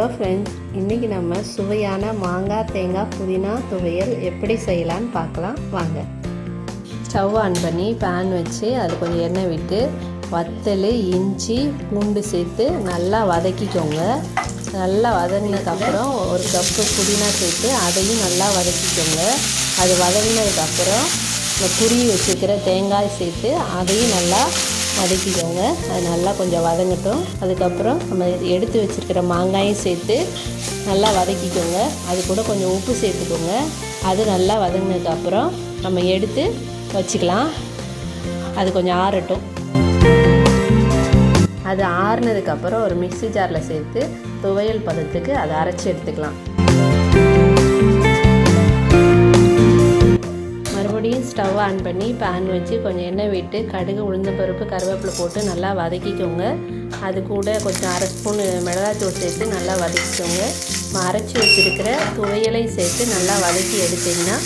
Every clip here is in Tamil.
ஹலோ ஃப்ரெண்ட்ஸ், இன்றைக்கி நம்ம சுவையான மாங்காய் தேங்காய் புதினா துவையல் எப்படி செய்யலான்னு பார்க்கலாம் வாங்க. ஸ்டவ் ஆன் பண்ணி பேன் வச்சு அதில் கொஞ்சம் எண்ணெய் விட்டு வத்தல், இஞ்சி, பூண்டு சேர்த்து நல்லா வதக்கிக்கோங்க. நல்லா வதங்கினதுக்கப்புறம் ஒரு கப்பு புதினா சேர்த்து அதையும் நல்லா வதக்கிக்கோங்க. அது வதங்கினதுக்கப்புறம் இந்த துருவி வச்சுக்கிற தேங்காய் சேர்த்து அதையும் நல்லா வதக்கிக்கோங்க. அது நல்லா கொஞ்சம் வதங்கட்டும். அதுக்கப்புறம் நம்ம எடுத்து வச்சுருக்கிற மாங்காயும் சேர்த்து நல்லா வதக்கிக்கோங்க. அது கூட கொஞ்சம் உப்பு சேர்த்துக்கோங்க. அது நல்லா வதங்கினதுக்கப்புறம் நம்ம எடுத்து வச்சுக்கலாம். அது கொஞ்சம் ஆறட்டும். அது ஆறுனதுக்கப்புறம் ஒரு மிக்ஸி ஜாரில் சேர்த்து துவையல் பதத்துக்கு அதை அரைச்சி எடுத்துக்கலாம். மறுபடியும் ஸ்டவ் ஆன் பண்ணி பேன் வச்சு கொஞ்சம் எண்ணெய் விட்டு கடுகு, உளுந்தம் பருப்பு, கருவேப்பிலை போட்டு நல்லா வதக்கிக்கோங்க. அது கூட கொஞ்சம் அரை ஸ்பூன் மிளகாய்த்தூள் சேர்த்து நல்லா வதக்கிக்கோங்க. அரைச்சி வச்சுருக்கிற துவையலை சேர்த்து நல்லா வதக்கி எடுத்திங்கன்னா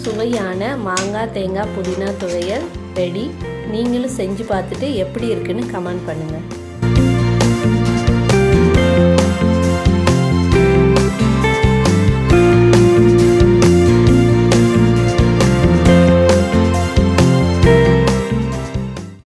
சுவையான மாங்காய் தேங்காய் புதினா துவையல் ரெடி. நீங்களும் செஞ்சு பார்த்துட்டு எப்படி இருக்குன்னு கமெண்ட் பண்ணுங்கள்.